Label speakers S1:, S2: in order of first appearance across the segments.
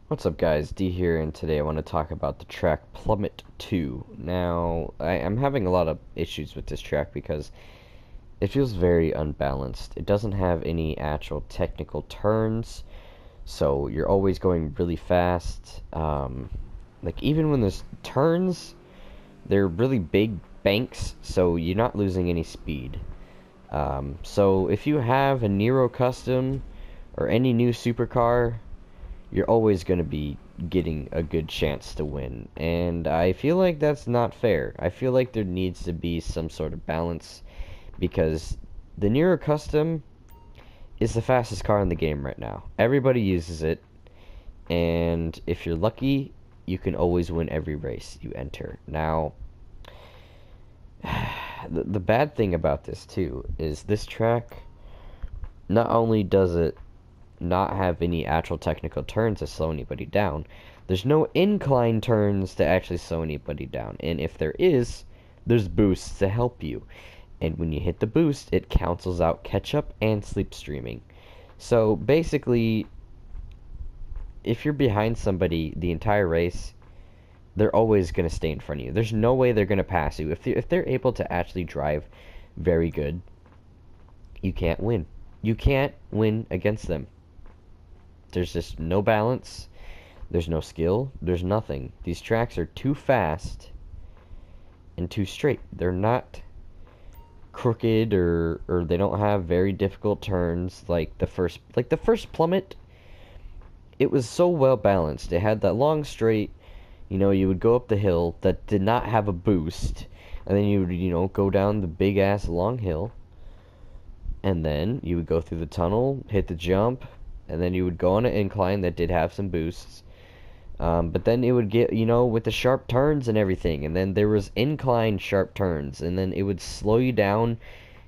S1: What's up guys, D here, and today I want to talk about the track Plummet 2. Now, I'm having a lot of issues with this track because it feels very unbalanced. It doesn't have any actual technical turns, so you're always going really fast. Like even when there's turns, they're really big banks, so you're not losing any speed. So if you have a Nero Custom or any new supercar, you're always going to be getting a good chance to win. And I feel like that's not fair. I feel like there needs to be some sort of balance because the Nero Custom is the fastest car in the game right now. Everybody uses it, and if you're lucky, you can always win every race you enter. Now, the bad thing about this too is this track, not only does it not have any actual technical turns to slow anybody down, there's no incline turns to actually slow anybody down. And if there is, there's boosts to help you. And when you hit the boost, it cancels out catch up and slipstreaming. So basically, if you're behind somebody the entire race, they're always going to stay in front of you. There's no way they're going to pass you. If they're able to actually drive very good, you can't win. You can't win against them. There's just no balance. There's no skill. There's nothing. These tracks are too fast and too straight. They're not crooked or they don't have very difficult turns like the first plummet. It was so well balanced. It had that long straight, you would go up the hill that did not have a boost, and then you would, go down the big ass long hill, and then you would go through the tunnel, hit the jump, and then you would go on an incline that did have some boosts. But then it would get, with the sharp turns and everything, and then there was incline sharp turns, and then it would slow you down.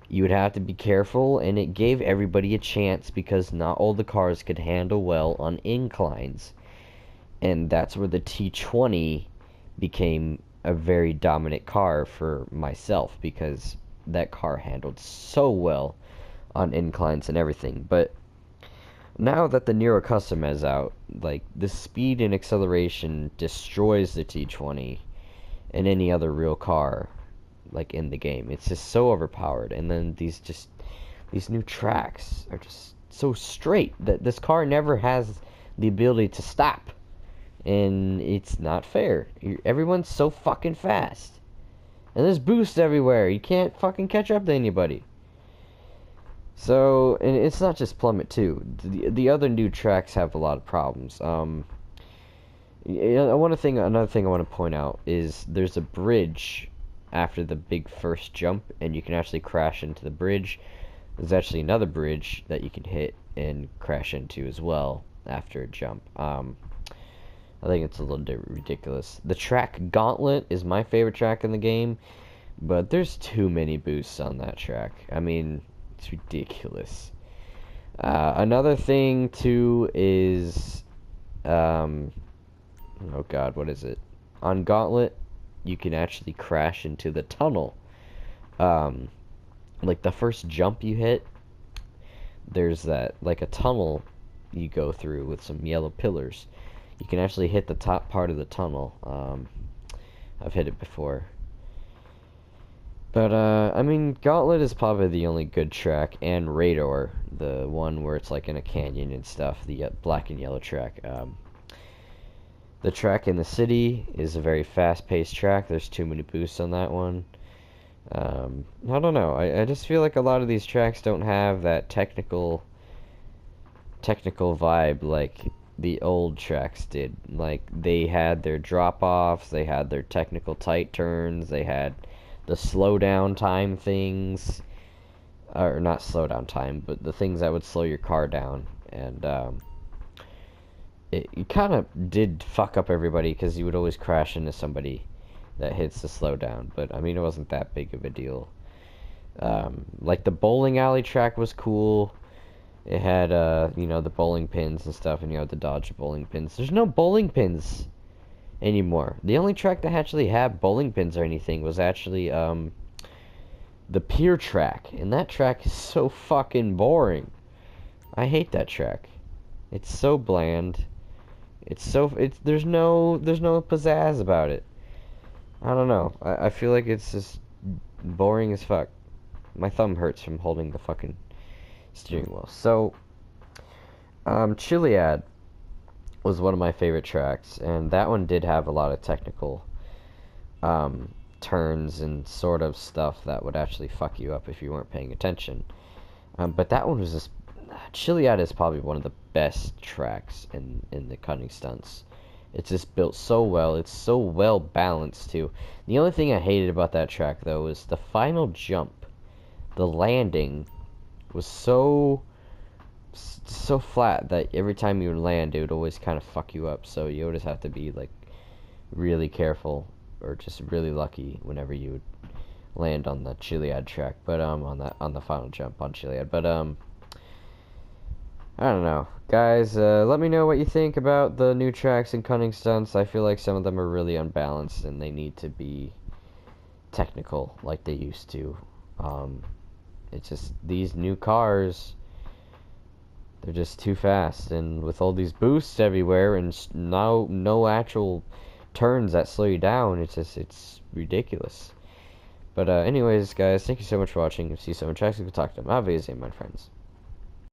S1: You would have to be careful, and it gave everybody a chance because not all the cars could handle well on inclines. And that's where the T20 became a very dominant car for myself, because that car handled so well on inclines and everything. But now that the Nero Custom is out, like, the speed and acceleration destroys the T20 and any other real car, like, in the game. It's just so overpowered. And then these new tracks are just so straight that this car never has the ability to stop. And it's not fair. Everyone's so fucking fast. And there's boosts everywhere. You can't fucking catch up to anybody. So, and it's not just Plummet 2. The other new tracks have a lot of problems. Another thing I want to point out is there's a bridge after the big first jump, and you can actually crash into the bridge. There's actually another bridge that you can hit and crash into as well after a jump. I think it's a little bit ridiculous. The track Gauntlet is my favorite track in the game, but there's too many boosts on that track. I mean, it's ridiculous. Another thing too is, oh god, what is it? On Gauntlet, you can actually crash into the tunnel. Like the first jump you hit, there's that, like a tunnel you go through with some yellow pillars. You can actually hit the top part of the tunnel. I've hit it before. But, I mean, Gauntlet is probably the only good track, and Radar, the one where it's like in a canyon and stuff, the black and yellow track. The track in the city is a very fast-paced track. There's too many boosts on that one. I don't know. I just feel like a lot of these tracks don't have that technical vibe like the old tracks did. Like, they had their drop-offs, they had their technical tight turns, they had the slowdown time things, or not slowdown time, but the things that would slow your car down. And it kind of did fuck up everybody because you would always crash into somebody that hits the slowdown. But I mean, it wasn't that big of a deal. Like the bowling alley track was cool. It had the bowling pins and stuff, and you had to dodge the bowling pins. There's no bowling pins anymore. The only track that actually had bowling pins or anything was actually the pier track, and that track is so fucking boring. I hate that track. It's so bland. there's no pizzazz about it. I don't know. I feel like it's just boring as fuck. My thumb hurts from holding the fucking steering wheel. So, Chiliad was one of my favorite tracks, and that one did have a lot of technical um, turns and sort of stuff that would actually fuck you up if you weren't paying attention. But that one was just Chiliad is probably one of the best tracks in the cutting stunts. It's just built so well. It's so well balanced too. The only thing I hated about that track though was the final jump. The landing was so flat that every time you would land, it would always kind of fuck you up. So you would just have to be like really careful or just really lucky whenever you would land on the Chiliad track. But on the final jump on Chiliad. But I don't know. Guys, let me know what you think about the new tracks and cunning stunts. I feel like some of them are really unbalanced and they need to be technical like they used to. It's just these new cars, they're just too fast, and with all these boosts everywhere and no actual turns that slow you down, it's ridiculous. But anyways, guys, thank you so much for watching. See you so much. We'll talk to them. Have a good day, my friends.